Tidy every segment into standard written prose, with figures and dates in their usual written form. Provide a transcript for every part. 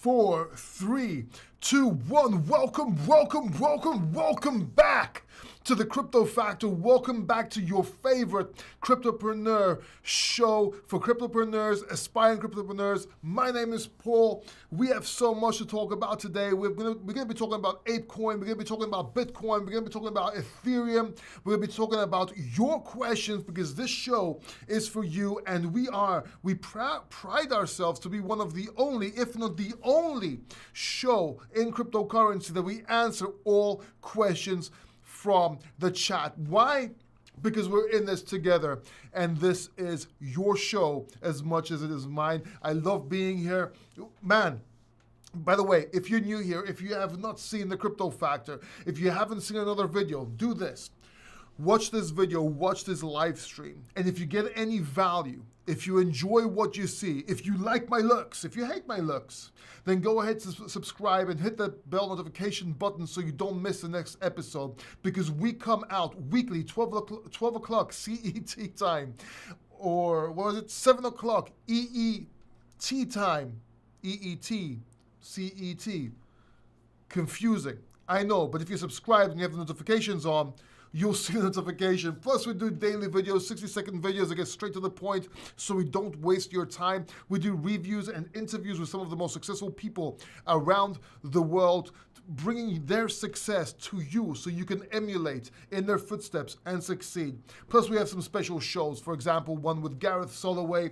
4, 3, 2, 1. Welcome back to the Crypto Factor. Welcome back to your favorite cryptopreneur show for cryptopreneurs, aspiring cryptopreneurs. My name is Paul. We have so much to talk about today. We're gonna be talking about Apecoin. We're gonna be talking about Bitcoin. We're gonna be talking about Ethereum. We're gonna be talking about your questions because this show is for you, and we pride ourselves to be one of the only, if not the only, show in cryptocurrency that we answer all questions from the chat. Why? Because we're in this together, and this is your show as much as it is mine. I love being here. Man, by the way, if you're new here, if you have not seen the Crypto Factor, if you haven't seen another video, do this. Watch this video, watch this live stream, and if you get any value, if you enjoy what you see, if you like my looks, if you hate my looks, then go ahead to subscribe and hit the bell notification button so you don't miss the next episode, because we come out weekly, 12 o'clock CET time, or what was it, 7 o'clock EET time, EET, CET, confusing, I know, but if you subscribe and you have the notifications on, you'll see the notification. Plus, we do daily videos, 60-second videos that get straight to the point so we don't waste your time. We do reviews and interviews with some of the most successful people around the world, bringing their success to you so you can emulate in their footsteps and succeed. Plus, we have some special shows. For example, one with Gareth Soloway,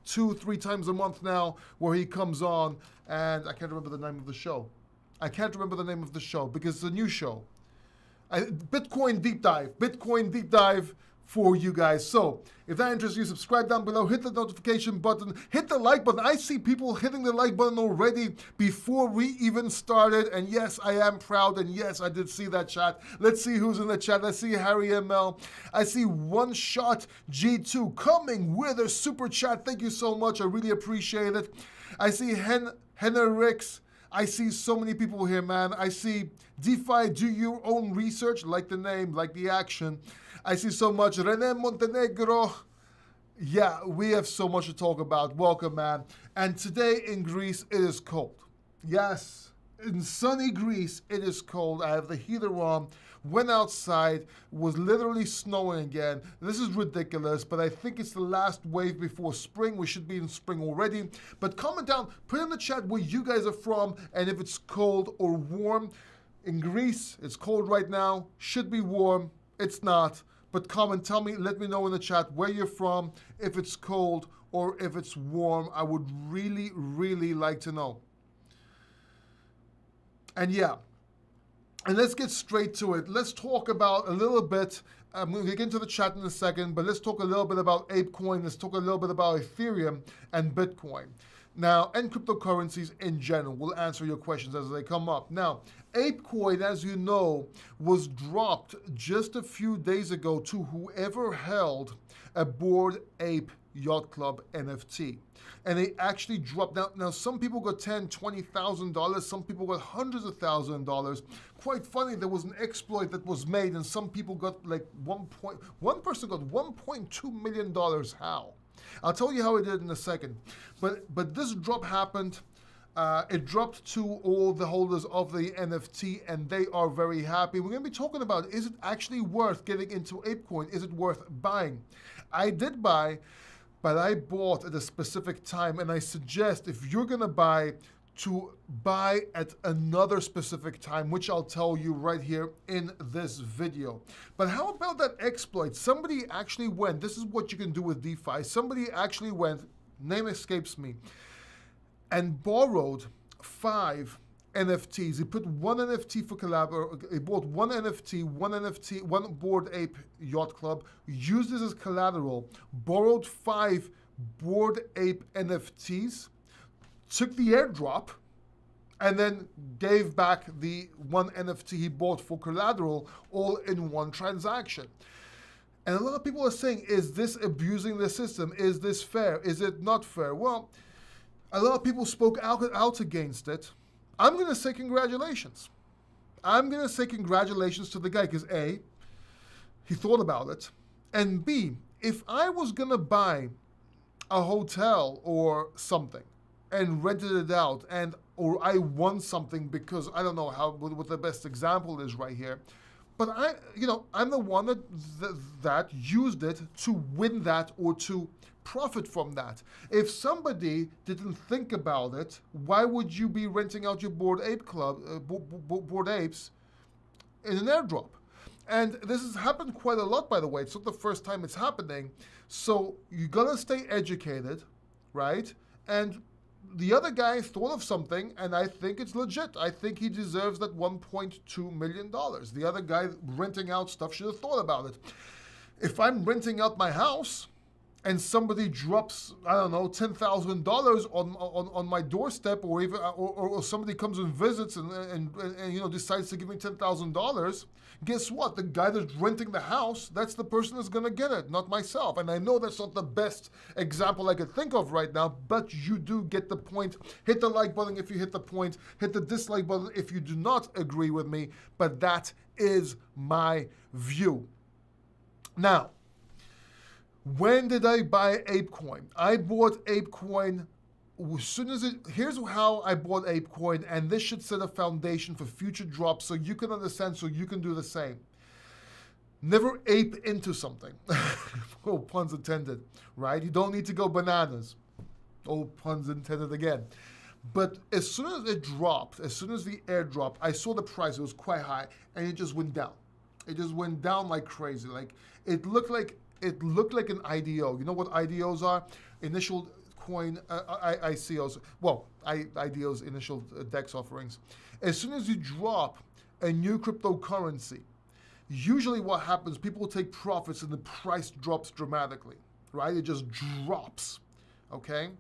2-3 times a month now, where he comes on, and I can't remember the name of the show. I can't remember the name of the show because it's a new show. Bitcoin deep dive for you guys. So if that interests you, subscribe down below, hit the notification button, hit the like button. I see people hitting the like button already before we even started. And yes, I am proud. And yes, I did see that chat. Let's see who's in the chat. I see Harry ML. I see One Shot G2 coming with a super chat. Thank you so much. I really appreciate it. I see Henrix. I see so many people here, man. I see DeFi, do your own research, like the name, like the action. I see so much. René Montenegro. Yeah, we have so much to talk about. Welcome, man. And today in Greece, it is cold. Yes, in sunny Greece, it is cold. I have the heater on. Went outside, was literally snowing again. This is ridiculous, but I think it's the last wave before spring. We should be in spring already. But comment down, put in the chat where you guys are from and if it's cold or warm. In Greece, it's cold right now, should be warm. It's not, but comment, tell me, let me know in the chat where you're from, if it's cold or if it's warm. I would really, really like to know. And yeah. And let's get straight to it. Let's talk about a little bit, I'm going to get into the chat in a second, but let's talk a little bit about Apecoin. Let's talk a little bit about Ethereum and Bitcoin. Now, and cryptocurrencies in general. We'll answer your questions as they come up. Now, Apecoin, as you know, was dropped just a few days ago to whoever held a Bored Ape Yacht Club NFT. And they actually dropped. Now some people got $10,000, $20,000. Some people got hundreds of thousands of dollars. Quite funny, there was an exploit that was made and some people got like one person got $1.2 million. How? I'll tell you how it did in a second. But this drop happened. It dropped to all the holders of the NFT, and they are very happy. We're going to be talking about, is it actually worth getting into Apecoin? Is it worth buying? I did buy, but I bought at a specific time, and I suggest if you're going to buy, to buy at another specific time, which I'll tell you right here in this video. But how about that exploit? Somebody actually went, this is what you can do with DeFi, somebody actually went, name escapes me, and borrowed 5 NFTs. He put one NFT for collaboration. He bought one NFT, one Bored Ape Yacht Club, used this as collateral, borrowed 5 Bored Ape NFTs, took the airdrop, and then gave back the one NFT he bought for collateral all in one transaction. And a lot of people are saying, is this abusing the system? Is this fair? Is it not fair? Well, a lot of people spoke out against it. I'm going to say congratulations. I'm going to say congratulations to the guy because A, he thought about it, and B, if I was going to buy a hotel or something, and rented it out, and or I won something because I don't know what the best example is right here, but I'm the one that used it to win that or to profit from that. If somebody didn't think about it, why would you be renting out your Bored Apes in an airdrop? And this has happened quite a lot, by the way. It's not the first time it's happening. So you gotta stay educated, right? And the other guy thought of something, and I think it's legit. I think he deserves that $1.2 million. The other guy renting out stuff should have thought about it. If I'm renting out my house and somebody drops, I don't know, $10,000 on my doorstep, or even or somebody comes and visits and decides to give me $10,000, guess what? The guy that's renting the house, that's the person that's gonna get it, not myself. And I know that's not the best example I could think of right now, but you do get the point. Hit the like button if you hit the point. Hit the dislike button if you do not agree with me. But that is my view. Now, when did I buy Apecoin? I bought Apecoin as soon as here's how I bought Apecoin, and this should set a foundation for future drops so you can understand, so you can do the same. Never ape into something. Oh, puns intended, right? You don't need to go bananas. Oh, puns intended again. But as soon as it dropped, as soon as the airdrop, I saw the price, it was quite high, and it just went down. It just went down like crazy. Like it looked like an IDO. You know what IDOs are? Initial coin ICOs. Well, IDOs, initial DEX offerings. As soon as you drop a new cryptocurrency, usually what happens, people take profits and the price drops dramatically, right? It just drops, okay?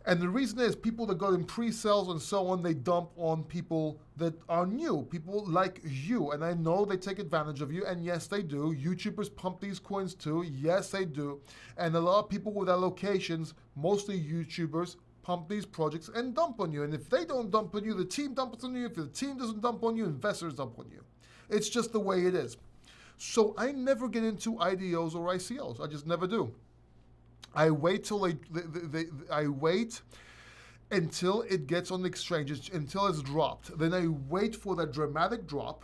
And the reason is people that got in pre-sales and so on, they dump on people that are new, people like you. And I know they take advantage of you, and yes, they do. YouTubers pump these coins too. Yes, they do. And a lot of people with allocations, mostly YouTubers, pump these projects and dump on you. And if they don't dump on you, the team dumps on you. If the team doesn't dump on you, investors dump on you. It's just the way it is. So I never get into IDOs or ICOs. I just never do. I wait till I wait until it gets on the exchanges, until it's dropped. Then I wait for that dramatic drop,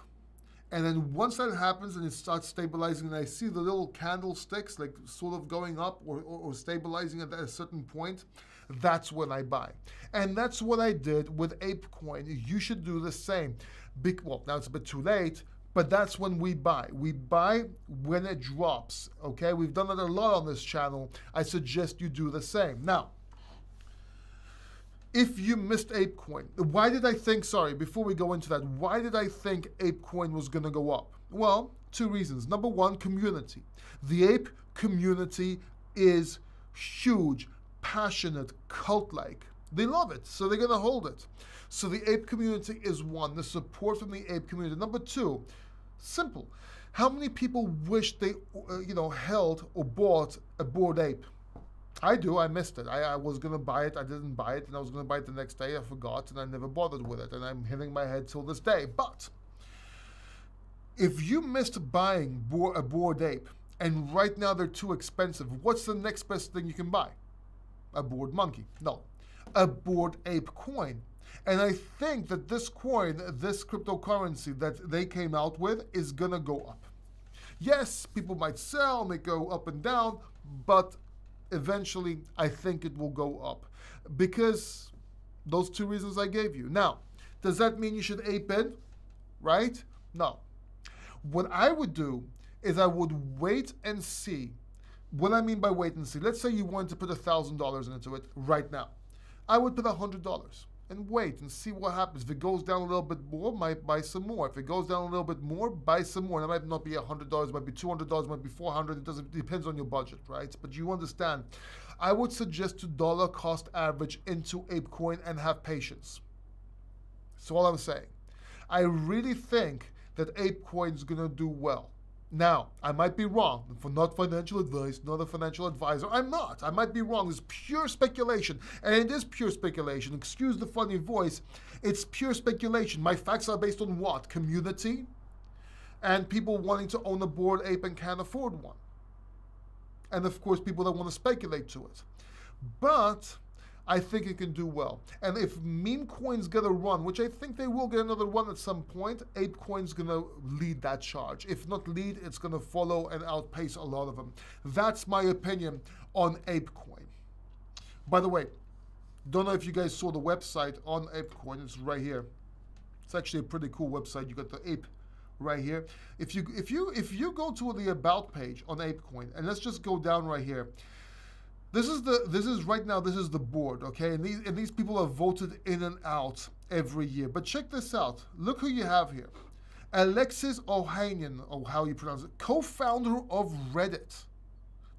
and then once that happens and it starts stabilizing, and I see the little candlesticks like sort of going up or stabilizing at a certain point, that's when I buy. And that's what I did with Apecoin. You should do the same. Well, now it's a bit too late, but that's when we buy. We buy when it drops, okay? We've done it a lot on this channel. I suggest you do the same. Now, if you missed Apecoin, why did I think, before we go into that, why did I think Apecoin was gonna go up? Well, two reasons. Number one, community. The ape community is huge, passionate, cult-like. They love it, so they're gonna hold it. So the ape community is one, the support from the ape community. Number two, simple. How many people wish they, held or bought a Bored Ape? I do. I missed it. I was going to buy it. I didn't buy it. And I was going to buy it the next day. I forgot. And I never bothered with it. And I'm hitting my head till this day. But if you missed buying a Bored Ape, and right now they're too expensive, what's the next best thing you can buy? A Bored Monkey. No. A Bored Ape coin. And I think that this coin, this cryptocurrency that they came out with, is going to go up. Yes, people might sell, may go up and down, but eventually I think it will go up because those two reasons I gave you. Now, does that mean you should ape in? Right? No. What I would do is I would wait and see. What I mean by wait and see, let's say you wanted to put $1,000 into it right now. I would put $100 and wait and see what happens. If it goes down a little bit more, might buy some more. If it goes down a little bit more, buy some more. And it might not be $100, might be $200, might be $400. It depends on your budget, right? But you understand. I would suggest to dollar cost average into Apecoin and have patience. That's all I'm saying. I really think that Apecoin is going to do well. Now, I might be wrong. For not financial advice, not a financial advisor. I'm not. I might be wrong. It's pure speculation. And it is pure speculation. Excuse the funny voice. It's pure speculation. My facts are based on what? Community and people wanting to own a Bored Ape and can't afford one. And of course, people that want to speculate to it. But I think it can do well. And if meme coins get a run, which I think they will get another run at some point, Apecoin's gonna lead that charge. If not lead, it's gonna follow and outpace a lot of them. That's my opinion on Apecoin. By the way, don't know if you guys saw the website on Apecoin. It's right here. It's actually a pretty cool website. You got the ape right here. If you go to the about page on Apecoin, and let's just go down right here. This is the board, okay? And these people are voted in and out every year. But check this out. Look who you have here. Alexis Ohanian, or how you pronounce it, co-founder of Reddit,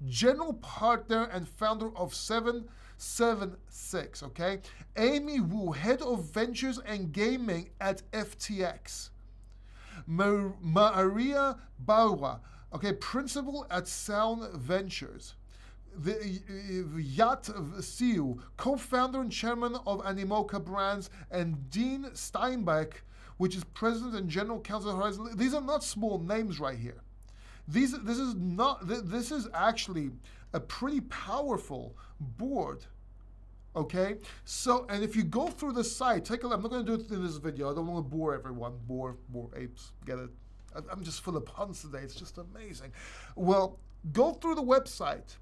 general partner and founder of 776, okay? Amy Wu, head of ventures and gaming at FTX. Maria Barwa, okay, principal at Sound Ventures. The Yat Siu, co-founder and chairman of Animoca Brands, and Dean Steinbeck, which is president and general counsel of Horizon. These are not small names right here. This is actually a pretty powerful board. Okay, so, and if you go through the site, take a look. I'm not going to do it in this video. I don't want to bore everyone. Bore apes. Get it? I'm just full of puns today. It's just amazing. Well, go through the website.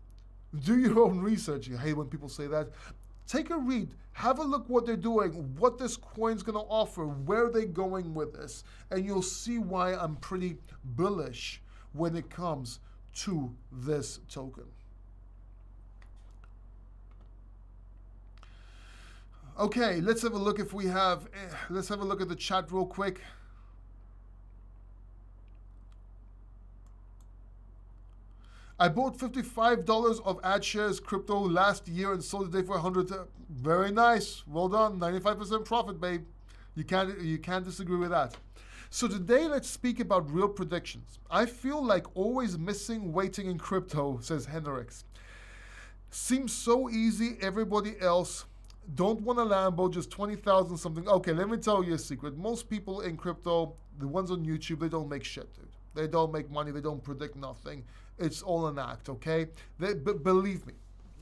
Do your own research. I hate when people say that. Take a read. Have a look what they're doing, what this coin's going to offer, where they're going with this, and you'll see why I'm pretty bullish when it comes to this token. Okay, let's have a look if we have, let's have a look at the chat real quick. I bought $55 of AdShares crypto last year and sold it today for 100. Very nice. Well done. 95% profit, babe. You can't disagree with that. So today, let's speak about real predictions. I feel like always missing waiting in crypto, says Hendrix. Seems so easy. Everybody else don't want a Lambo, just 20,000 something. Okay, let me tell you a secret. Most people in crypto, the ones on YouTube, they don't make shit, dude. They don't make money. They don't predict nothing. It's all an act, okay? Believe me,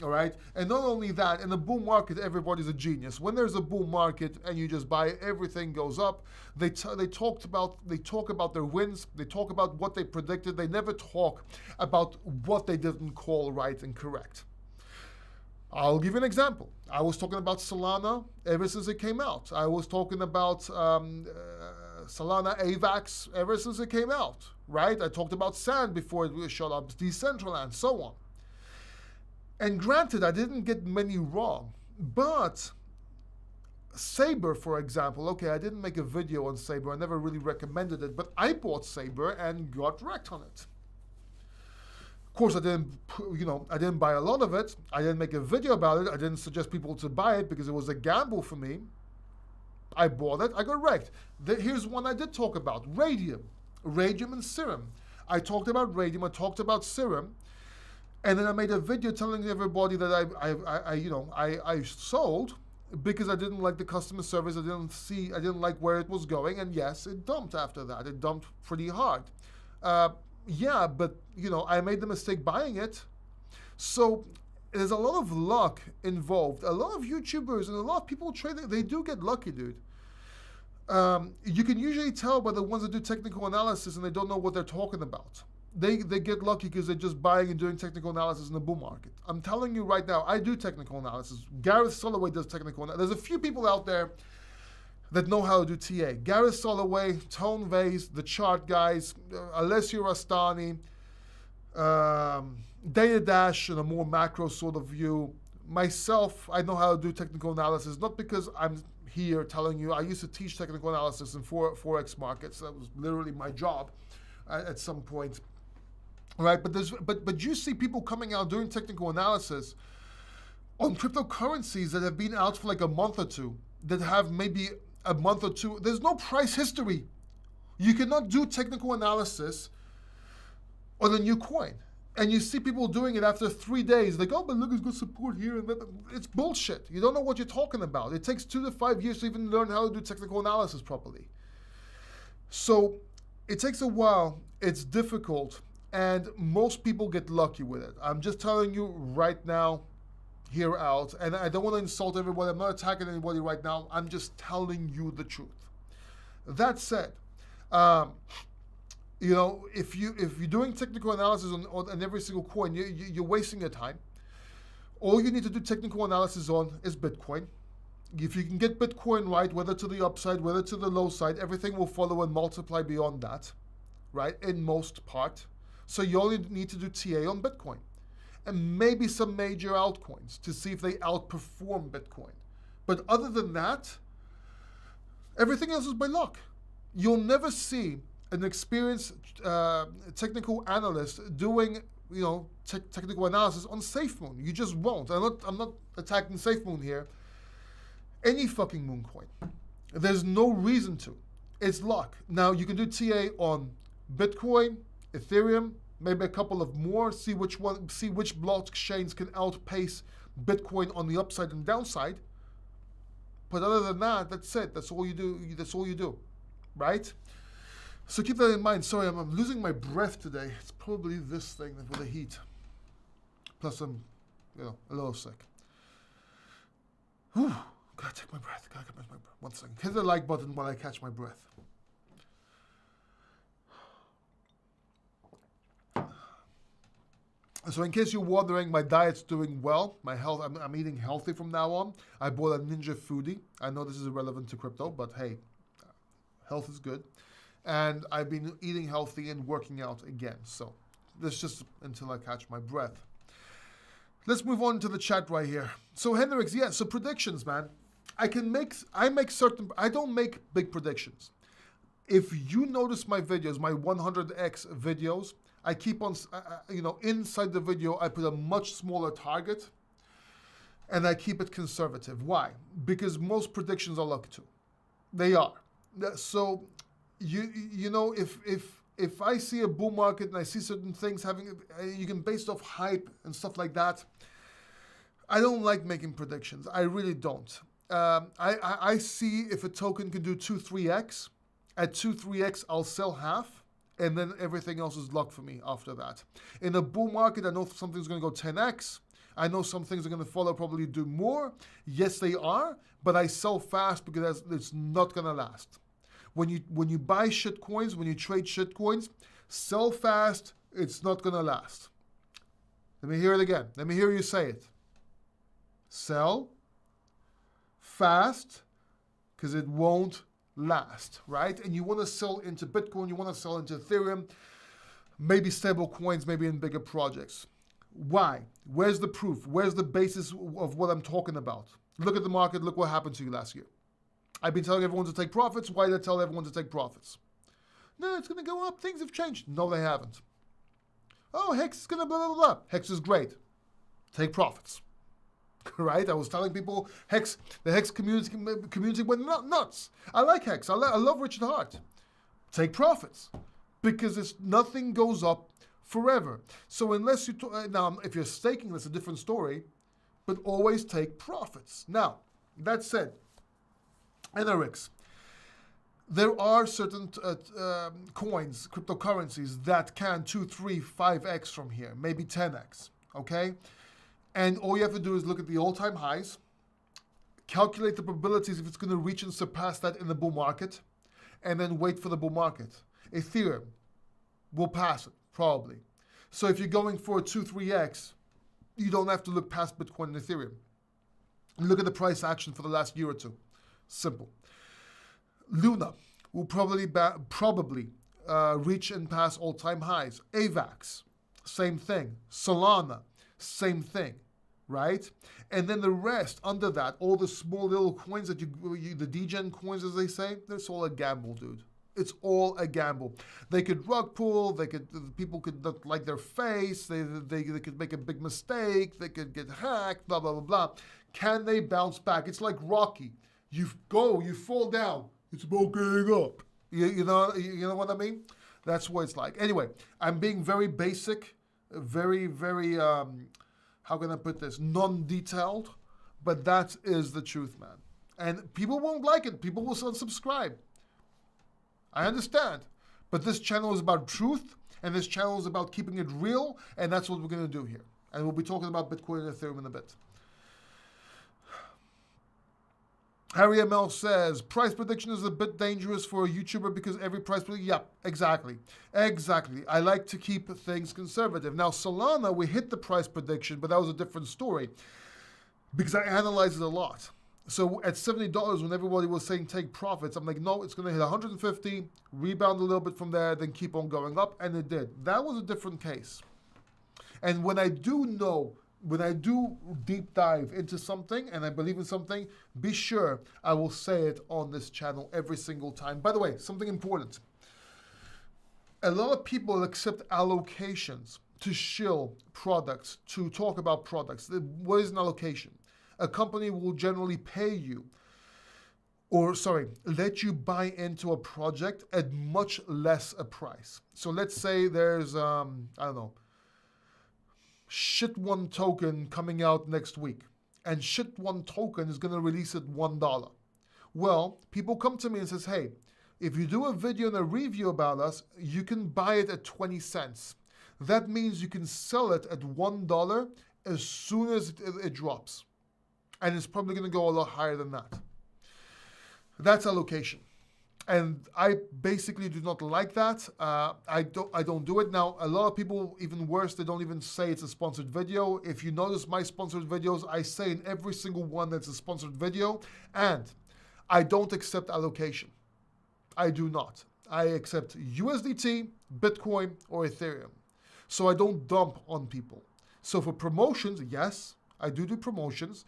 all right? And not only that, in a bull market, everybody's a genius. When there's a bull market and you just buy, everything goes up. They talk about their wins. They talk about what they predicted. They never talk about what they didn't call right and correct. I'll give you an example. I was talking about Solana ever since it came out. I was talking about Solana AVAX ever since it came out, right? I talked about Sand before it showed up, Decentraland, so on. And granted, I didn't get many wrong, but Saber, for example, okay, I didn't make a video on Saber. I never really recommended it, but I bought Saber and got wrecked on it. Of course, I didn't buy a lot of it. I didn't make a video about it. I didn't suggest people to buy it because it was a gamble for me. I bought it. I got wrecked. Here's one I did talk about: Radium and Serum. I talked about Radium. I talked about Serum, and then I made a video telling everybody that I sold because I didn't like the customer service. I didn't like where it was going, and yes, it dumped after that. It dumped pretty hard. Yeah, but I made the mistake buying it. So there's a lot of luck involved. A lot of YouTubers and a lot of people trading, they do get lucky, dude. You can usually tell by the ones that do technical analysis and they don't know what they're talking about. They get lucky because they're just buying and doing technical analysis in the bull market. I'm telling you right now, I do technical analysis. Gareth Soloway does technical analysis. There's a few people out there that know how to do TA. Gareth Soloway, Tone Vase, the chart guys, Alessio Rastani, Data Dash in a more macro sort of view. Myself, I know how to do technical analysis, not because I'm here telling you. I used to teach technical analysis in Forex markets. That was literally my job at some point. Right, but you see people coming out doing technical analysis on cryptocurrencies that have been out for like a month or two, that have maybe a month or two. There's no price history. You cannot do technical analysis on a new coin. And you see people doing it after 3 days. Like, oh, but look, it's good support here. And it's bullshit. You don't know what you're talking about. It takes 2 to 5 years to even learn how to do technical analysis properly. So it takes a while. It's difficult. And most people get lucky with it. I'm just telling you right now, hear out, and I don't want to insult everybody. I'm not attacking anybody right now. I'm just telling you the truth. That said, you know, if you're doing technical analysis on every single coin, you're wasting your time. All you need to do technical analysis on is Bitcoin. If you can get Bitcoin right, whether to the upside, whether to the low side, everything will follow and multiply beyond that, right? In most part. So you only need to do TA on Bitcoin. And maybe some major altcoins to see if they outperform Bitcoin. But other than that, everything else is by luck. You'll never see an experienced technical analyst doing, you know, technical analysis on SafeMoon. You just won't. I'm not attacking SafeMoon here. Any fucking moon coin. There's no reason to. It's luck. Now you can do TA on Bitcoin, Ethereum, maybe a couple of more. See which blockchains can outpace Bitcoin on the upside and downside. But other than that, that's it. That's all you do. That's all you do, right? So keep that in mind. Sorry, I'm losing my breath today. It's probably this thing with the heat. Plus I'm, you know, a little sick. Whew. Gotta take my breath. Gotta catch my breath. 1 second. Hit the like button while I catch my breath. So in case you're wondering, my diet's doing well. My health, I'm eating healthy from now on. I bought a Ninja Foodie. I know this is irrelevant to crypto, but hey, health is good. And I've been eating healthy and working out again. So this just until I catch my breath. Let's move on to the chat right here. So Hendrix, yeah, so predictions, man. I don't make big predictions. If you notice my videos, my 100x videos, I keep on, you know, inside the video, I put a much smaller target and I keep it conservative. Why? Because most predictions are luck too. They are. So, you know, if I see a bull market and I see certain things having, you can based off hype and stuff like that, I don't like making predictions. I really don't. I see if a token can do 2-3x. At 2-3x, I'll sell half, and then everything else is luck for me after that. In a bull market, I know something's going to go 10x. I know some things are going to follow, probably do more. Yes, they are, but I sell fast because it's not going to last. When you buy shit coins, when you trade shit coins, sell fast, it's not going to last. Let me hear it again. Let me hear you say it. Sell fast because it won't last, right? And you want to sell into Bitcoin, you want to sell into Ethereum, maybe stable coins, maybe in bigger projects. Why? Where's the proof? Where's the basis of what I'm talking about? Look at the market. Look what happened to you last year. I've been telling everyone to take profits. Why did I tell everyone to take profits? No, it's going to go up. Things have changed. No, they haven't. Oh, Hex is going to blah, blah, blah. Hex is great. Take profits. Right? I was telling people, the Hex community went nuts. I like Hex. I love Richard Hart. Take profits. Because nothing goes up forever. So unless you, now if you're staking, that's a different story, but always take profits. Now, that said, NRX, there are certain coins, cryptocurrencies that can 2, 3, 5x from here, maybe 10x, okay? And all you have to do is look at the all-time highs, calculate the probabilities if it's going to reach and surpass that in the bull market, and then wait for the bull market. Ethereum will pass it, probably. So if you're going for a 2, 3x, you don't have to look past Bitcoin and Ethereum. Look at the price action for the last year or two. Simple. Luna will probably reach and pass all-time highs. AVAX, same thing. Solana, same thing, right? And then the rest under that, all the small little coins that the degen coins, as they say, that's all a gamble, dude. It's all a gamble. They could rug pull. People could not like their face. They could make a big mistake. They could get hacked. Blah blah blah blah. Can they bounce back? It's like Rocky. You fall down. It's about getting up. You know what I mean? That's what it's like. Anyway, I'm being very basic, very how can I put this? Non-detailed, but that is the truth, man. And people won't like it. People will unsubscribe. I understand. But this channel is about truth, and this channel is about keeping it real, and that's what we're going to do here. And we'll be talking about Bitcoin and Ethereum in a bit. Harry ML says, price prediction is a bit dangerous for a YouTuber because every price prediction, yeah, exactly. Exactly. I like to keep things conservative. Now, Solana, we hit the price prediction, but that was a different story because I analyzed it a lot. So at $70, when everybody was saying take profits, I'm like, no, it's going to hit 150, rebound a little bit from there, then keep on going up, and it did. That was a different case. And when I do deep dive into something and I believe in something, be sure I will say it on this channel every single time. By the way, something important. A lot of people accept allocations to shill products, to talk about products. What is an allocation? A company will generally pay you, let you buy into a project at much less a price. So let's say there's, I don't know, SHIT1 token coming out next week, and SHIT1 token is going to release at $1. Well, people come to me and says, hey, if you do a video and a review about us, you can buy it at 20 cents. That means you can sell it at $1 as soon as it drops. And it's probably going to go a lot higher than that. That's allocation. And I basically do not like that. I don't do it. Now, a lot of people, even worse, they don't even say it's a sponsored video. If you notice my sponsored videos, I say in every single one that's a sponsored video. And I don't accept allocation. I do not. I accept USDT, Bitcoin, or Ethereum. So I don't dump on people. So for promotions, yes, I do promotions.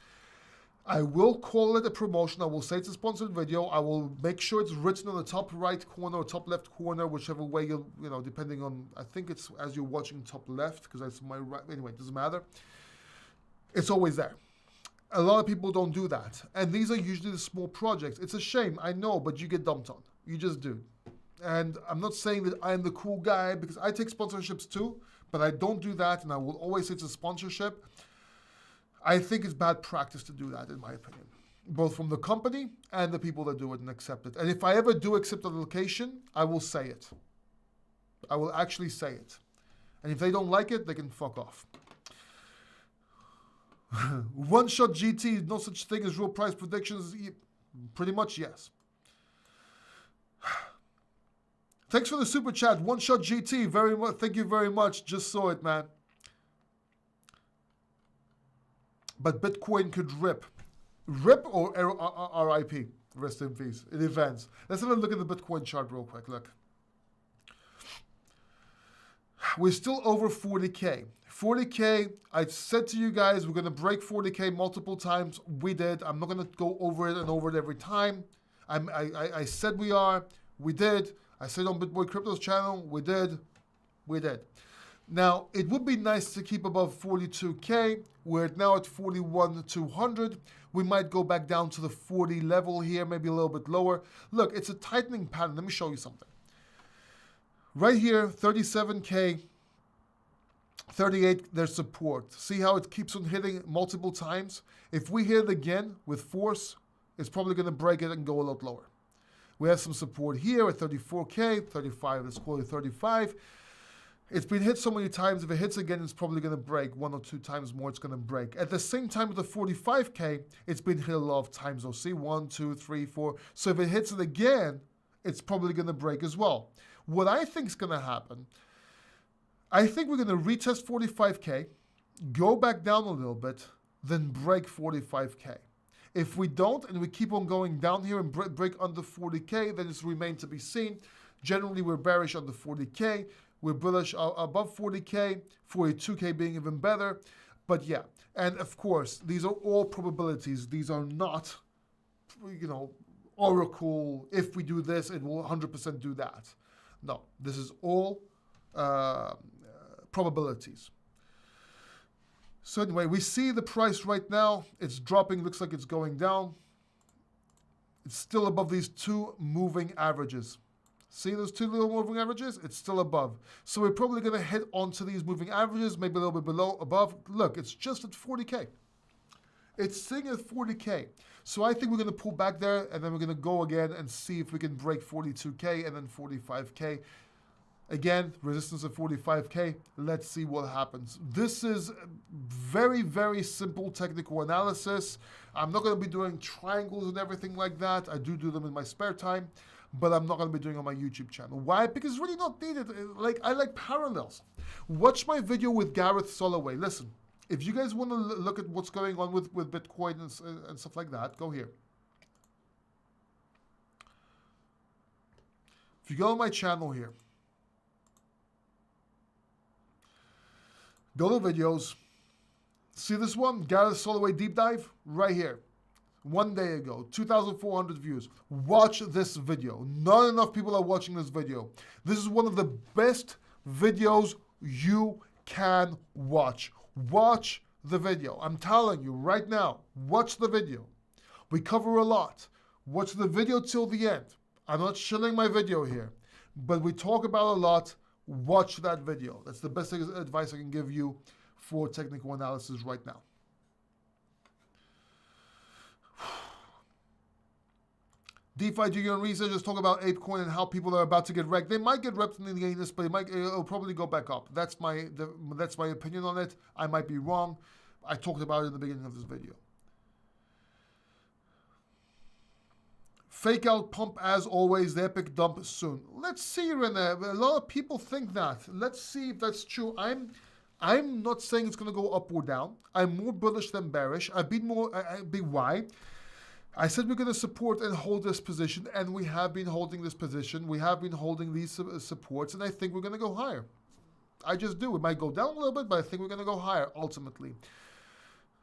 I will call it a promotion. I will say it's a sponsored video. I will make sure it's written on the top right corner or top left corner, whichever way depending on, I think it's as you're watching top left, because that's my right, anyway, it doesn't matter. It's always there. A lot of people don't do that. And these are usually the small projects. It's a shame, I know, but you get dumped on. You just do. And I'm not saying that I'm the cool guy, because I take sponsorships too, but I don't do that, and I will always say it's a sponsorship. I think it's bad practice to do that, in my opinion, both from the company and the people that do it and accept it. And if I ever do accept a location, I will say it. I will actually say it. And if they don't like it, they can fuck off. One-shot GT, no such thing as real price predictions. Pretty much, yes. Thanks for the super chat. One-shot GT, very much. Thank you very much. Just saw it, man. But Bitcoin could rip. Rip or RIP? Rest in peace. It events. Let's have a look at the Bitcoin chart real quick. Look. We're still over 40K. 40K, I said to you guys, we're going to break 40K multiple times. We did. I'm not going to go over it and over it every time. I said we are. We did. I said on BitBoy Crypto's channel, we did. We did. Now, it would be nice to keep above 42K. We're now at 41,200. We might go back down to the 40 level here, maybe a little bit lower. Look, it's a tightening pattern. Let me show you something. Right here, 37K, 38, there's support. See how it keeps on hitting multiple times? If we hit it again with force, it's probably going to break it and go a lot lower. We have some support here at 34K, 35, let's call it 35. It's been hit so many times, if it hits again, it's probably going to break. 1 or 2 times more, it's going to break. At the same time with the 45K, it's been hit a lot of times. So see, 1, 2, 3, 4. So if it hits it again, it's probably going to break as well. What I think is going to happen, I think we're going to retest 45K, go back down a little bit, then break 45K. If we don't, and we keep on going down here and break under 40K, then it's remained to be seen. Generally, we're bearish under 40K. We're bullish above 40K, 42K being even better. But yeah, and of course, these are all probabilities. These are not, oracle, if we do this, it will 100% do that. No, this is all probabilities. So anyway, we see the price right now. It's dropping, looks like it's going down. It's still above these 2 moving averages. See those 2 little moving averages? It's still above. So we're probably going to hit onto these moving averages, maybe a little bit below, above. Look, it's just at 40K. It's sitting at 40K. So I think we're going to pull back there, and then we're going to go again and see if we can break 42K and then 45K. Again, resistance at 45K. Let's see what happens. This is very, very simple technical analysis. I'm not going to be doing triangles and everything like that. I do them in my spare time, but I'm not going to be doing it on my YouTube channel. Why? Because it's really not needed. I like parallels. Watch my video with Gareth Soloway. Listen, if you guys want to look at what's going on with Bitcoin and stuff like that, go here. If you go on my channel here, go to videos. See this one? Gareth Soloway deep dive? Right here. 1 day ago. 2,400 views. Watch this video. Not enough people are watching this video. This is one of the best videos you can watch. Watch the video. I'm telling you right now. Watch the video. We cover a lot. Watch the video till the end. I'm not shilling my video here. But we talk about a lot. Watch that video. That's the best advice I can give you for technical analysis right now. DeFi, do your own research. Just talk about Apecoin and how people are about to get wrecked. They might get wrecked in the gainers, but it'll probably go back up. That's my opinion on it. I might be wrong. I talked about it in the beginning of this video. Fake out pump as always, the epic dump soon. Let's see, Rene. A lot of people think that. Let's see if that's true. I'm not saying it's going to go up or down. I'm more bullish than bearish. Why? I said we're going to support and hold this position, and we have been holding this position. We have been holding these supports, and I think we're going to go higher. I just do. It might go down a little bit, but I think we're going to go higher ultimately.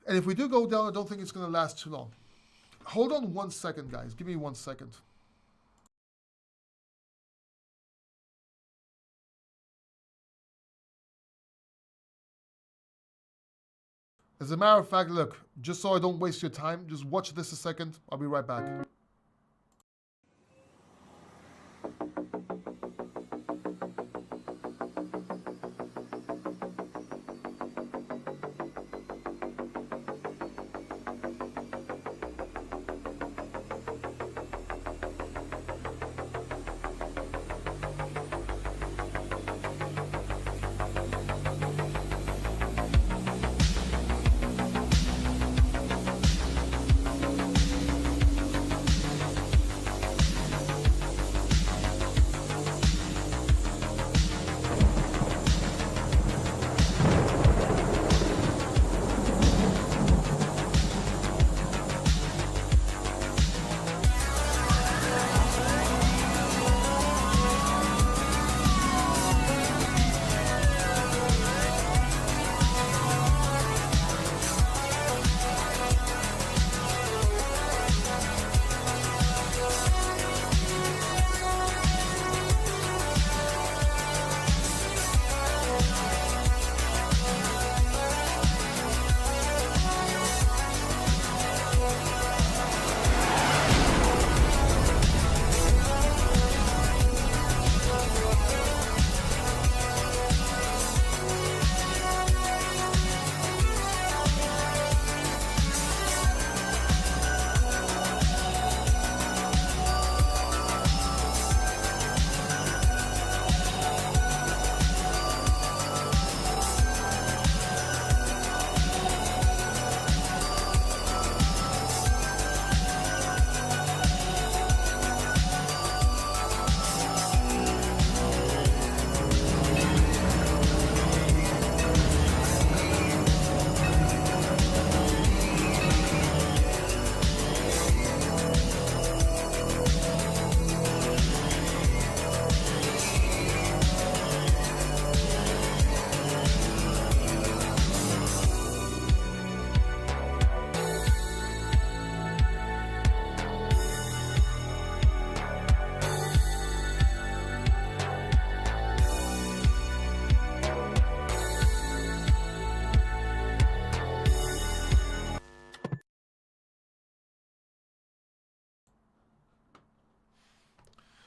And if we do go down, I don't think it's going to last too long. Hold on 1 second, guys. Give me 1 second. As a matter of fact, look, just so I don't waste your time, just watch this a second. I'll be right back.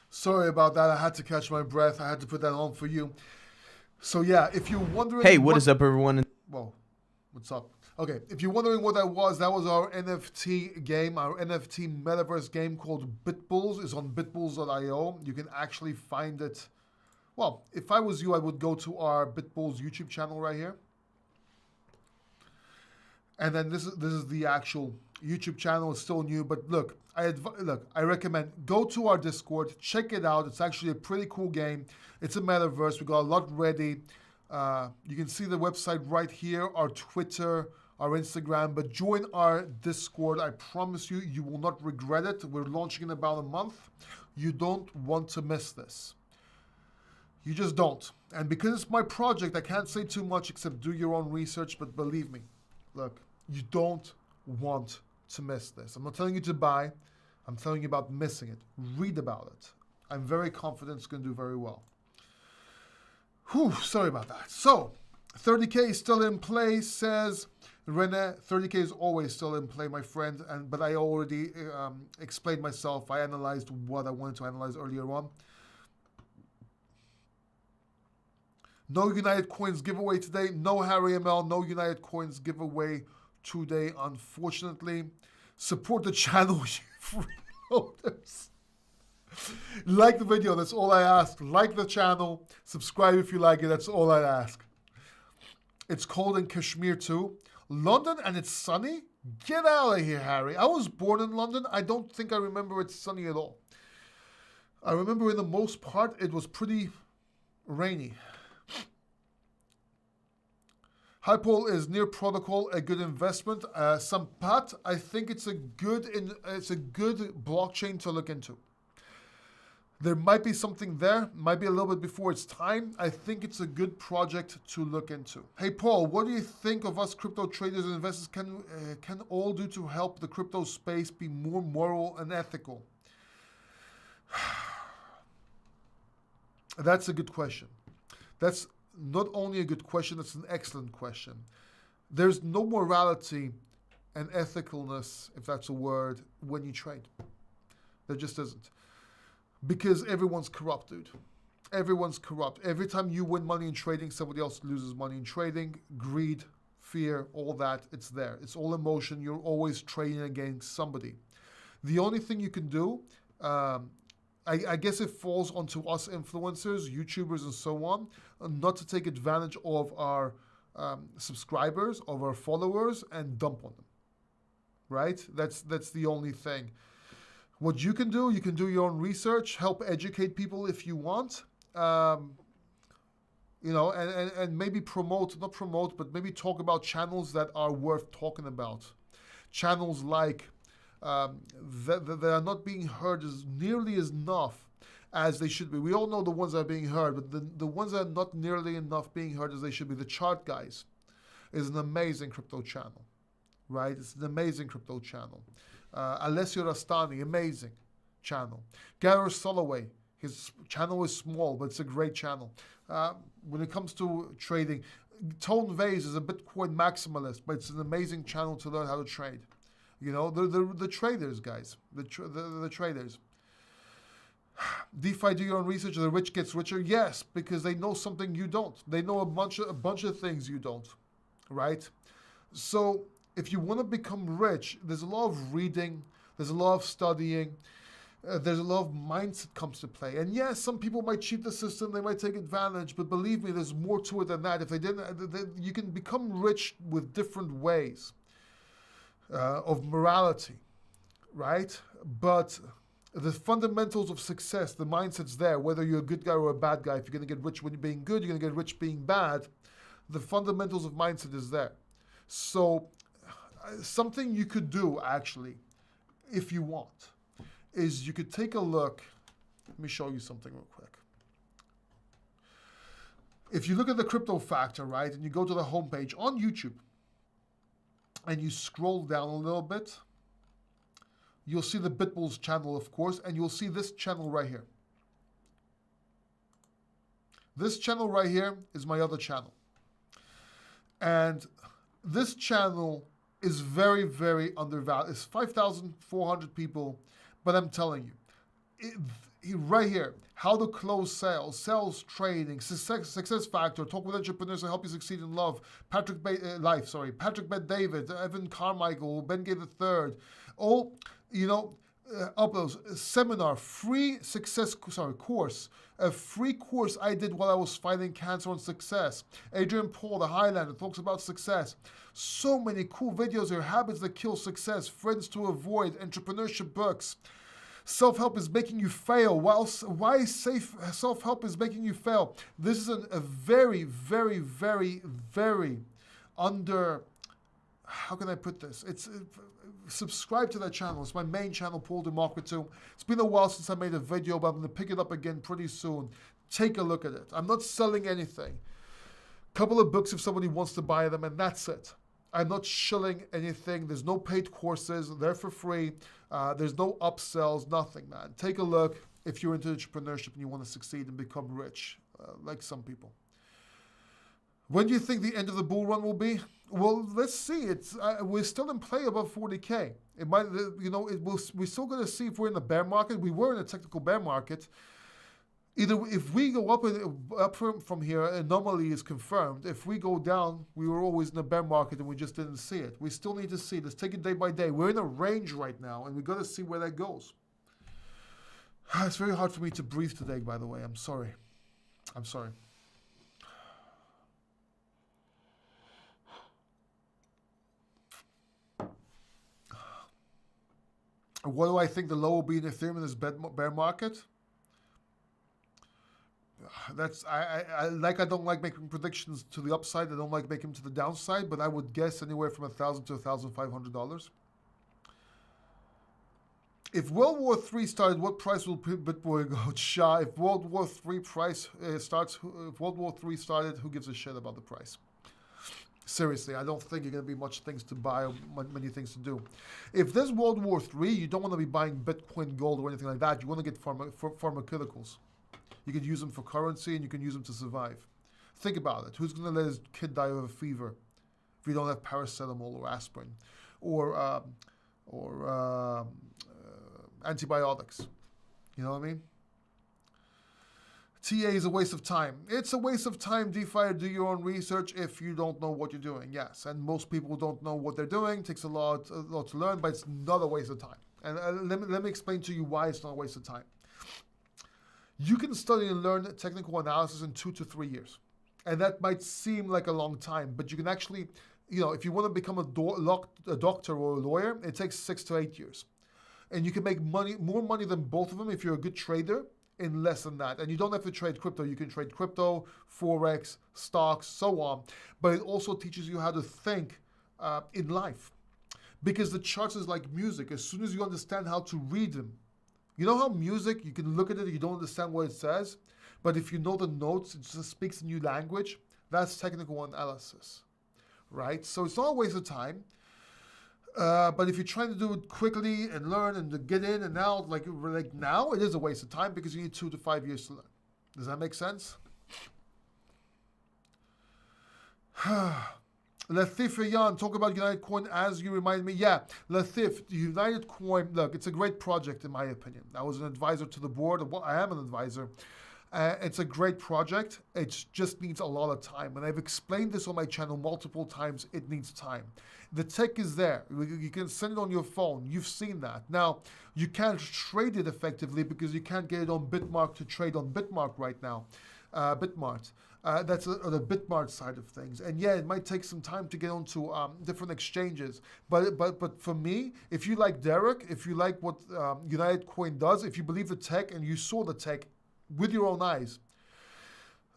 Sorry about that. I had to catch my breath. I had to put that on for you. So yeah, if you're wondering... Hey, what is up, everyone? Whoa, what's up? Okay, if you're wondering what that was our NFT game, our NFT metaverse game called Bitbulls. It's on bitbulls.io. You can actually find it Well, if I was you, I would go to our Bitbulls YouTube channel right here. And then this is the actual YouTube channel. It's still new, but look, I recommend go to our Discord, check it out. It's actually a pretty cool game. It's a metaverse. We got a lot ready. You can see the website right here, our Twitter, our Instagram, but join our Discord. I promise you, you will not regret it. We're launching in about a month. You don't want to miss this. You just don't. And because it's my project, I can't say too much except do your own research, but believe me, look, you don't want to miss this. I'm not telling you to buy. I'm telling you about missing it. Read about it. I'm very confident it's going to do very well. Whew, sorry about that. So, 30K is still in play, says Rene. 30K is always still in play, my friend. But I already explained myself. I analyzed what I wanted to analyze earlier on. No United Coins giveaway today. No Harry ML. No United Coins giveaway today, unfortunately. Support the channel, you freeloaders. Like the video, that's all I ask. Like the channel. Subscribe if you like it, that's all I ask. It's cold in Kashmir too. London and it's sunny? Get out of here, Harry. I was born in London. I don't think I remember it's sunny at all. I remember in the most part it was pretty rainy. Hypol is near protocol a good investment. Sampat, I think it's a good blockchain to look into. There might be something there, might be a little bit before its time. I think it's a good project to look into. Hey Paul, what do you think of us crypto traders and investors can all do to help the crypto space be more moral and ethical? That's a good question. That's not only a good question, it's an excellent question. There's no morality and ethicalness, if that's a word, when you trade. There just isn't. Because everyone's corrupt, dude. Everyone's corrupt. Every time you win money in trading, somebody else loses money in trading. Greed, fear, all that, it's there. It's all emotion. You're always trading against somebody. The only thing you can do, I guess it falls onto us influencers, YouTubers and so on, not to take advantage of our subscribers, of our followers, and dump on them, right? That's the only thing. What you can do your own research, help educate people if you want, you know, and maybe not promote, but maybe talk about channels that are worth talking about. Channels like that are not being heard as nearly as enough as they should be. We all know the ones that are being heard, but the ones that are not nearly enough being heard as they should be. The Chart Guys is an amazing crypto channel, right? It's an amazing crypto channel. Alessio Rastani, amazing channel. Gareth Soloway, his channel is small, but it's a great channel. When it comes to trading, Tone Vase is a Bitcoin maximalist, but it's an amazing channel to learn how to trade. You know, the traders, guys, the traders. DeFi, do your own research. The rich gets richer. Yes, because they know something you don't. They know a bunch of things you don't, right? So if you want to become rich, there's a lot of reading, there's a lot of studying, there's a lot of mindset comes to play. And yes, some people might cheat the system, they might take advantage, but believe me, there's more to it than that. If they didn't, you can become rich with different ways of morality, right? But the fundamentals of success, the mindset's there, whether you're a good guy or a bad guy. If you're going to get rich when you're being good, you're going to get rich being bad. The fundamentals of mindset is there. So something you could do, actually, if you want, is you could take a look. Let me show you something real quick. If you look at the Crypto Factor, right, and you go to the homepage on YouTube, and you scroll down a little bit, you'll see the Bitbulls channel, of course, and you'll see this channel right here. This channel right here is my other channel. And this channel is very, very undervalued. It's 5,400 people, but I'm telling you, right here, how to close sales training, success factor, talk with entrepreneurs to help you succeed in love, Patrick Bet David, Evan Carmichael, Ben Gay III, all, you know, uploads, a seminar, free success, course, a free course I did while I was fighting cancer on success. Adrian Paul, the Highlander, talks about success. So many cool videos here, habits that kill success, friends to avoid, entrepreneurship books. Self-help is making you fail. Why self-help is making you fail? This is a very, very, very, very under, how can I put this? Subscribe to that channel. It's my main channel, Paul Democritou. It's been a while since I made a video, but I'm going to pick it up again pretty soon. Take a look at it. I'm not selling anything. Couple of books if somebody wants to buy them, and that's it. I'm not shilling anything. There's no paid courses. They're for free. There's no upsells, nothing, man. Take a look if you're into entrepreneurship and you want to succeed and become rich, like some people. When do you think the end of the bull run will be? Well, let's see. We're still in play above 40K. It might, we're still going to see if we're in a bear market. We were in a technical bear market. Either if we go up from here, anomaly is confirmed. If we go down, we were always in a bear market and we just didn't see it. We still need to see. Let's take it day by day. We're in a range right now, and we got to see where that goes. It's very hard for me to breathe today, by the way. I'm sorry. I'm sorry. What do I think the low will be in Ethereum in this bear market? I don't like making predictions to the upside. I don't like making them to the downside, but I would guess anywhere from $1,000 to $1,500. If World War III started, what price will Bitcoin go? Cha, if World War III if World War III started, who gives a shit about the price? Seriously, I don't think you're going to be much things to buy or many things to do. If there's World War III, you don't want to be buying Bitcoin, gold, or anything like that. You want to get pharmaceuticals. You can use them for currency, and you can use them to survive. Think about it. Who's going to let his kid die of a fever if you don't have paracetamol or aspirin or antibiotics? You know what I mean? TA is a waste of time. It's a waste of time, DeFi. Do your own research if you don't know what you're doing. Yes, and most people don't know what they're doing. It takes a lot to learn, but it's not a waste of time. And let me explain to you why it's not a waste of time. You can study and learn technical analysis in 2 to 3 years. And that might seem like a long time, but you can actually, if you want to become a doctor or a lawyer, it takes 6 to 8 years. And you can make more money than both of them if you're a good trader in less than that. And you don't have to trade crypto. You can trade crypto, Forex, stocks, so on. But it also teaches you how to think in life. Because the charts is like music. As soon as you understand how to read them, you know how music, you can look at it, you don't understand what it says, but if you know the notes, it just speaks a new language. That's technical analysis, right? So it's not a waste of time. But if you're trying to do it quickly and learn and to get in and out, like now, it is a waste of time because you need 2 to 5 years to learn. Does that make sense? Latif Yan, talk about United Coin as you remind me. Yeah, Latif, United Coin, look, it's a great project in my opinion. I was an advisor to the board. I am an advisor. It's a great project. It just needs a lot of time. And I've explained this on my channel multiple times. It needs time. The tech is there. You can send it on your phone. You've seen that. Now, you can't trade it effectively because you can't get it on Bitmark to trade on Bitmark right now. Bitmart. That's on the Bitmart side of things. And yeah, it might take some time to get onto different exchanges. But for me, if you like Derek, if you like what United Coin does, if you believe the tech and you saw the tech with your own eyes,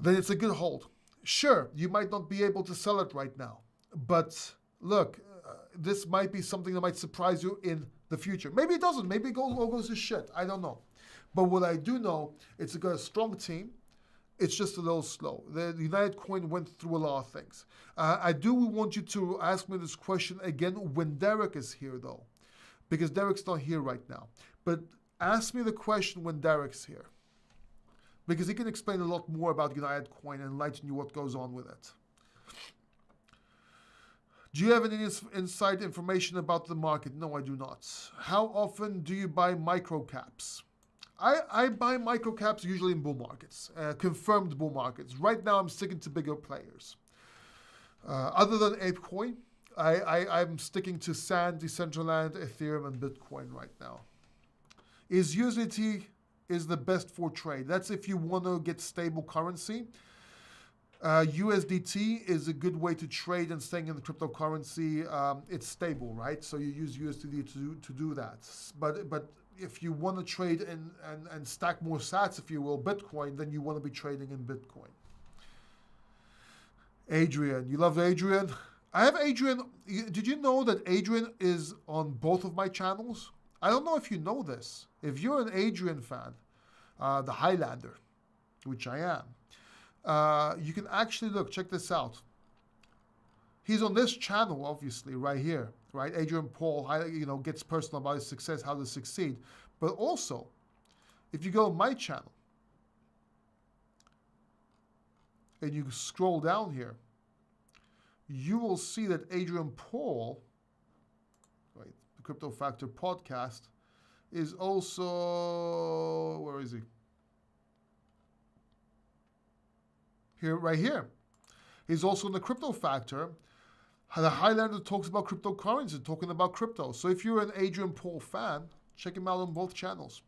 then it's a good hold. Sure, you might not be able to sell it right now. But look, this might be something that might surprise you in the future. Maybe it doesn't. Maybe it all goes to shit. I don't know. But what I do know, it's got a strong team. It's just a little slow. The United Coin went through a lot of things. I do want you to ask me this question again when Derek is here, though, because Derek's not here right now. But ask me the question when Derek's here, because he can explain a lot more about United Coin and enlighten you what goes on with it. Do you have any inside information about the market? No, I do not. How often do you buy microcaps? I buy microcaps usually in bull markets, confirmed bull markets. Right now, I'm sticking to bigger players. Other than Apecoin, I'm sticking to Sand, Decentraland, Ethereum, and Bitcoin right now. Is USDT is the best for trade. That's if you want to get stable currency. USDT is a good way to trade and staying in the cryptocurrency. It's stable, right? So you use USDT to do that. But if you want to trade and stack more sats, if you will, Bitcoin, then you want to be trading in Bitcoin. Adrian, you love Adrian? I have Adrian. Did you know that Adrian is on both of my channels? I don't know if you know this. If you're an Adrian fan, the Highlander, which I am, you can actually look, check this out. He's on this channel, obviously, right here, right? Adrian Paul, gets personal about his success, how to succeed. But also, if you go to my channel, and you scroll down here, you will see that Adrian Paul, right, the Crypto Factor podcast, is also, where is he? Here, right here. He's also in the Crypto Factor. The Highlander talks about cryptocurrency, talking about crypto. So if you're an Adrian Paul fan, check him out on both channels.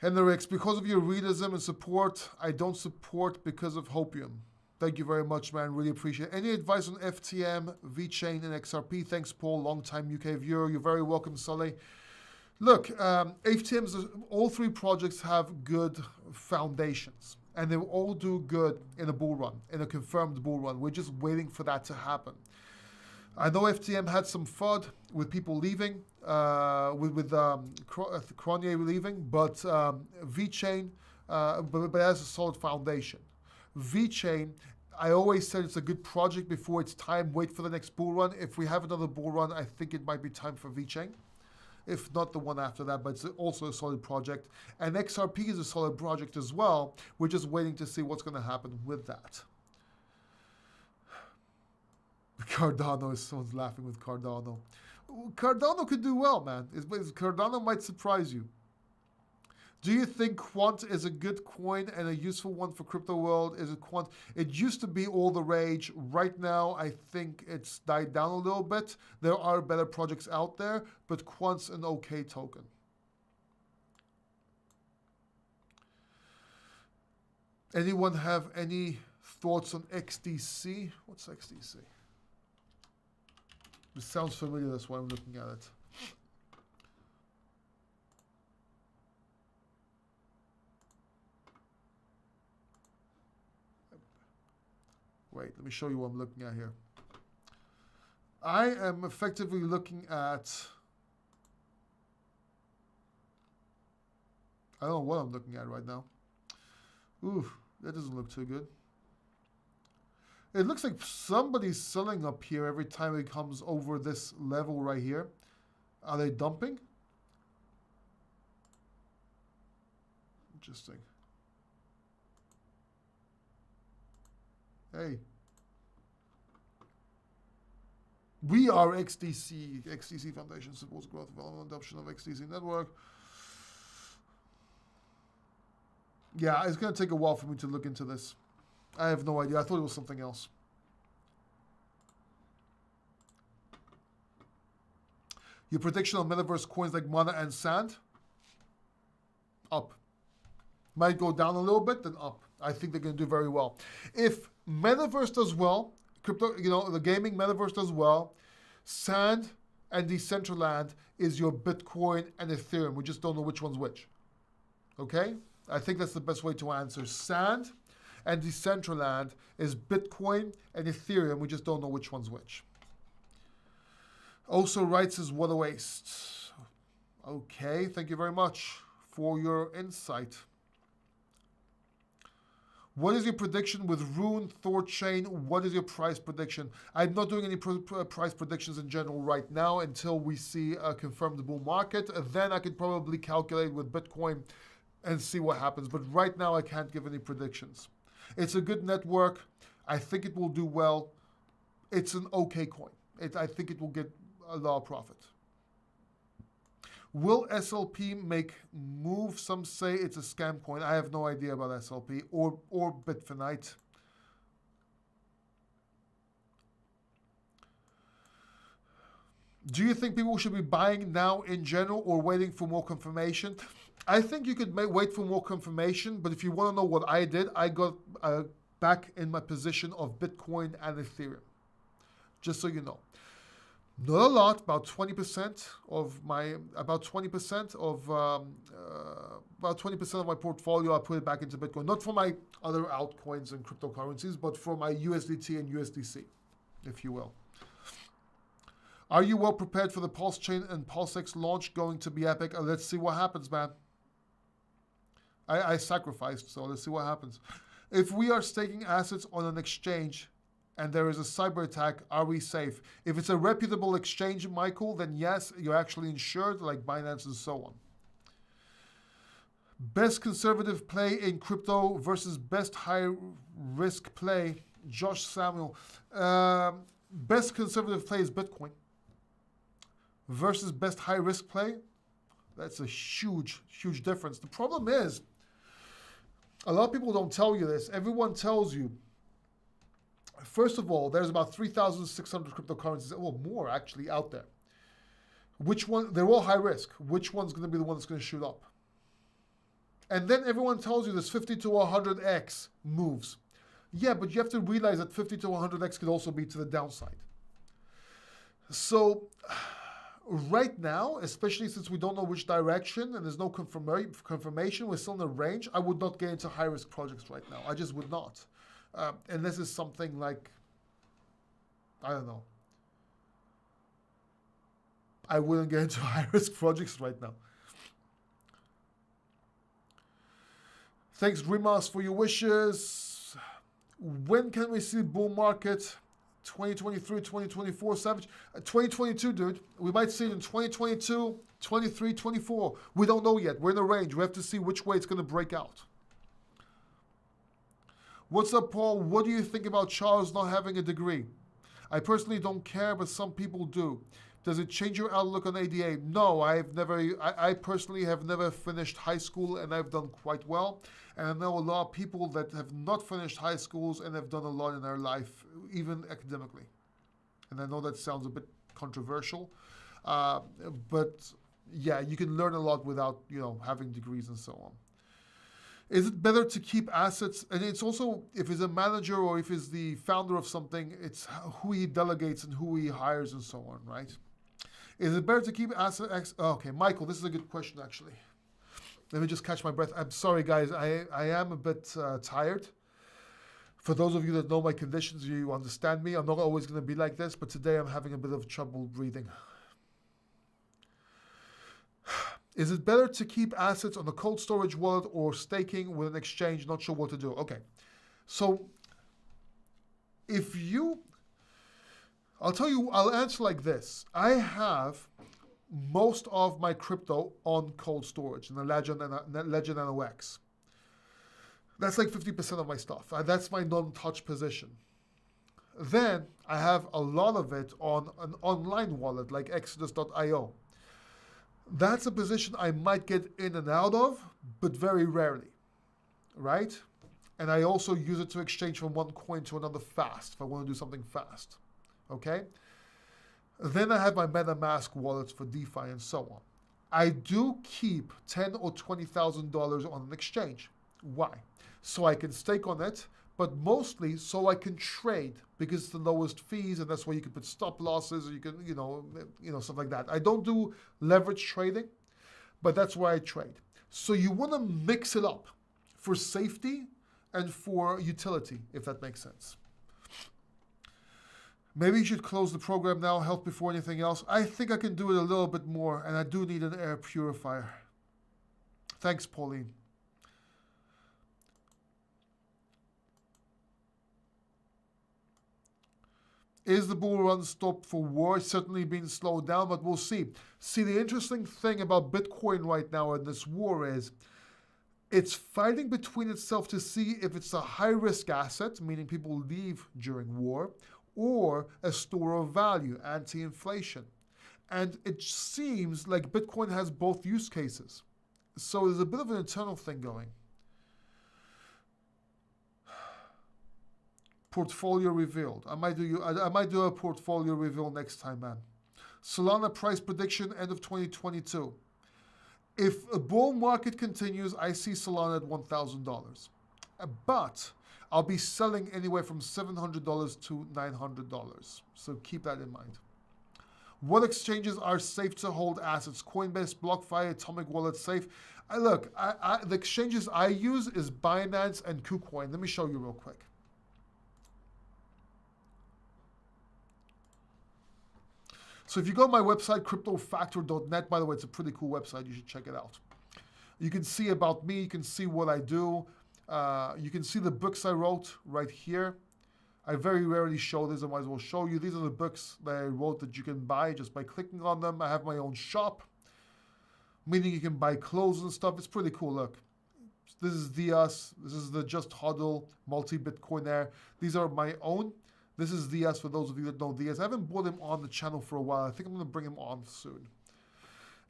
Henrix, because of your realism and support, I don't support because of hopium. Thank you very much, man. Really appreciate it. Any advice on FTM, VeChain, and XRP? Thanks, Paul. Long-time UK viewer. You're very welcome, Sully. Look, FTMs, all three projects have good foundations, and they will all do good in a bull run, in a confirmed bull run. We're just waiting for that to happen. I know FTM had some FUD with people leaving, with Cronje leaving, but VeChain, but it has a solid foundation. VeChain, I always said it's a good project before it's time. Wait for the next bull run. If we have another bull run, I think it might be time for VeChain. If not the one after that, but it's also a solid project. And XRP is a solid project as well. We're just waiting to see what's going to happen with that. Cardano, someone's laughing with Cardano. Cardano could do well, man. Cardano might surprise you. Do you think Quant is a good coin and a useful one for crypto world? Is it Quant? It used to be all the rage. Right now, I think it's died down a little bit. There are better projects out there, but Quant's an okay token. Anyone have any thoughts on XDC? What's XDC? It sounds familiar, that's why I'm looking at it. Wait, let me show you what I'm looking at here. I am effectively looking at, I don't know what I'm looking at right now. Ooh, that doesn't look too good. It looks like somebody's selling up here every time it comes over this level right here. Are they dumping? Interesting. Hey. We are XDC. XDC Foundation supports growth, development, and adoption of XDC network. Yeah, it's going to take a while for me to look into this. I have no idea. I thought it was something else. Your prediction on metaverse coins like Mana and Sand? Up. Might go down a little bit, then up. I think they're going to do very well. If metaverse does well, crypto, the gaming metaverse does well, Sand and Decentraland is your Bitcoin and Ethereum. We just don't know which one's which. Okay? I think that's the best way to answer. Sand and Decentraland is Bitcoin and Ethereum. We just don't know which one's which. Also writes is what a waste. Okay, thank you very much for your insight. What is your prediction with Rune, Thorchain? What is your price prediction? I'm not doing any price predictions in general right now until we see a confirmed bull market. Then I could probably calculate with Bitcoin and see what happens. But right now I can't give any predictions. It's a good network. I think it will do well. It's an okay coin. I think it will get a lot of profit. Will SLP make move? Some say it's a scam coin. I have no idea about SLP or Bitfinite. Do you think people should be buying now in general or waiting for more confirmation? I think you could wait for more confirmation, but if you want to know what I did, I got back in my position of Bitcoin and Ethereum. Just so you know. Not a lot, about 20% of my, about 20% of my portfolio, I put it back into Bitcoin. Not for my other altcoins and cryptocurrencies, but for my USDT and USDC, if you will. Are you well prepared for the Pulse Chain and PulseX launch going to be epic? Let's see what happens, man. I sacrificed, so let's see what happens. If we are staking assets on an exchange and there is a cyber attack, are we safe? If it's a reputable exchange, Michael, then yes, you're actually insured, like Binance and so on. Best conservative play in crypto versus best high risk play, Josh Samuel. Best conservative play is Bitcoin. Versus best high risk play, that's a huge, huge difference. The problem is, a lot of people don't tell you this. Everyone tells you, first of all, there's about 3,600 cryptocurrencies, well, more actually out there. Which one, they're all high risk. Which one's going to be the one that's going to shoot up? And then everyone tells you there's 50 to 100x moves. Yeah, but you have to realize that 50 to 100x could also be to the downside. So, right now, especially since we don't know which direction and there's no confirmation, we're still in the range, I would not get into high-risk projects right now. I just would not. Unless it's something like, I don't know. I wouldn't get into high-risk projects right now. Thanks, Rimas, for your wishes. When can we see bull market? 2023, 2024, Savage. 2022, dude. We might see it in 2022, 23, 24. We don't know yet. We're in a range. We have to see which way it's going to break out. What's up, Paul? What do you think about Charles not having a degree? I personally don't care, but some people do. Does it change your outlook on ADA? No, I personally have never finished high school, and I've done quite well. And I know a lot of people that have not finished high schools and have done a lot in their life, even academically. And I know that sounds a bit controversial, but yeah, you can learn a lot without, having degrees and so on. Is it better to keep assets? And it's also, if he's a manager or if he's the founder of something, it's who he delegates and who he hires and so on, right? Is it better to keep assets? Okay, Michael, this is a good question, actually. Let me just catch my breath. I'm sorry, guys. I am a bit tired. For those of you that know my conditions, you understand me. I'm not always going to be like this, but today I'm having a bit of trouble breathing. Is it better to keep assets on a cold storage wallet or staking with an exchange? Not sure what to do. Okay. So I'll answer like this. I have most of my crypto on cold storage in the Ledger NOx. That's like 50% of my stuff. That's my non-touch position. Then I have a lot of it on an online wallet like Exodus.io. That's a position I might get in and out of, but very rarely, right? And I also use it to exchange from one coin to another fast if I want to do something fast, okay? Then I have my MetaMask wallets for DeFi and so on. I do keep $10,000 or $20,000 on an exchange. Why? So I can stake on it, but mostly so I can trade because it's the lowest fees, and that's why you can put stop losses, or you can, stuff like that. I don't do leverage trading, but that's where I trade. So you want to mix it up for safety and for utility, if that makes sense. Maybe you should close the program now, health before anything else. I think I can do it a little bit more, and I do need an air purifier. Thanks, Pauline. Is the bull run stopped for war? It's certainly been slowed down, but we'll see. See, the interesting thing about Bitcoin right now in this war is it's fighting between itself to see if it's a high-risk asset, meaning people leave during war, or a store of value, anti-inflation. And it seems like Bitcoin has both use cases. So there's a bit of an internal thing going. Portfolio revealed. I might do a portfolio reveal next time, man. Solana price prediction, end of 2022. If a bull market continues, I see Solana at $1,000. But I'll be selling anywhere from $700 to $900. So keep that in mind. What exchanges are safe to hold assets? Coinbase, BlockFi, Atomic Wallet, Safe. The exchanges I use is Binance and KuCoin. Let me show you real quick. So if you go to my website, cryptofactor.net, by the way, it's a pretty cool website. You should check it out. You can see about me. You can see what I do. You can see the books I wrote right here. I very rarely show this. I might as well show you. These are the books that I wrote that you can buy just by clicking on them. I have my own shop, meaning you can buy clothes and stuff. It's pretty cool. Look, this is Diaz. This is the Just Huddle multi-Bitcoinaire. These are my own. This is Diaz for those of you that know Diaz. I haven't brought him on the channel for a while. I think I'm going to bring him on soon.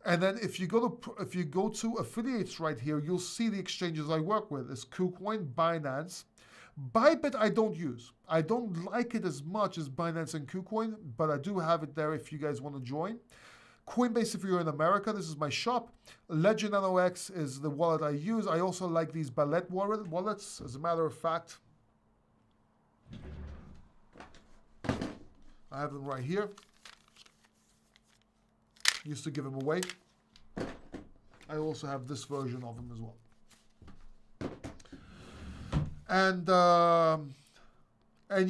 And then if you go to affiliates right here, you'll see the exchanges I work with. It's KuCoin, Binance. Bybit I don't use. I don't like it as much as Binance and KuCoin, but I do have it there if you guys want to join. Coinbase if you're in America, this is my shop. Ledger Nano X is the wallet I use. I also like these Ballet wallets, as a matter of fact. I have them right here. Used to give them away. I also have this version of them as well. And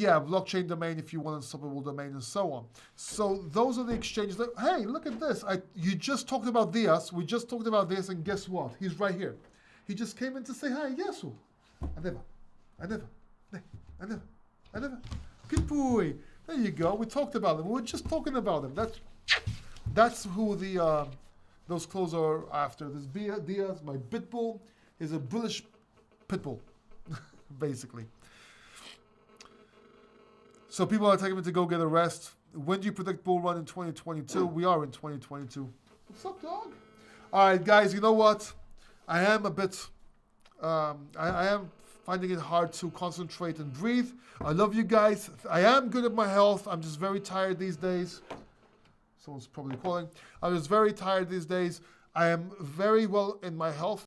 yeah, blockchain domain if you want unstoppable domain and so on. So those are the exchanges. That, hey, look at this. You just talked about Diaz. We just talked about this, and guess what? He's right here. He just came in to say hi. Yes. I never. Good boy. There you go. We talked about them. We were just talking about them. That's who those clothes are after. This Diaz, my Bitbull, is a bullish pitbull, basically. So people are taking me to go get a rest. When do you predict bull run in 2022? We are in 2022. What's up, dog? All right, guys, you know what? I am a bit, I am finding it hard to concentrate and breathe. I love you guys. I am good at my health. I'm just very tired these days. Someone's probably calling. I'm just very tired these days. I am very well in my health.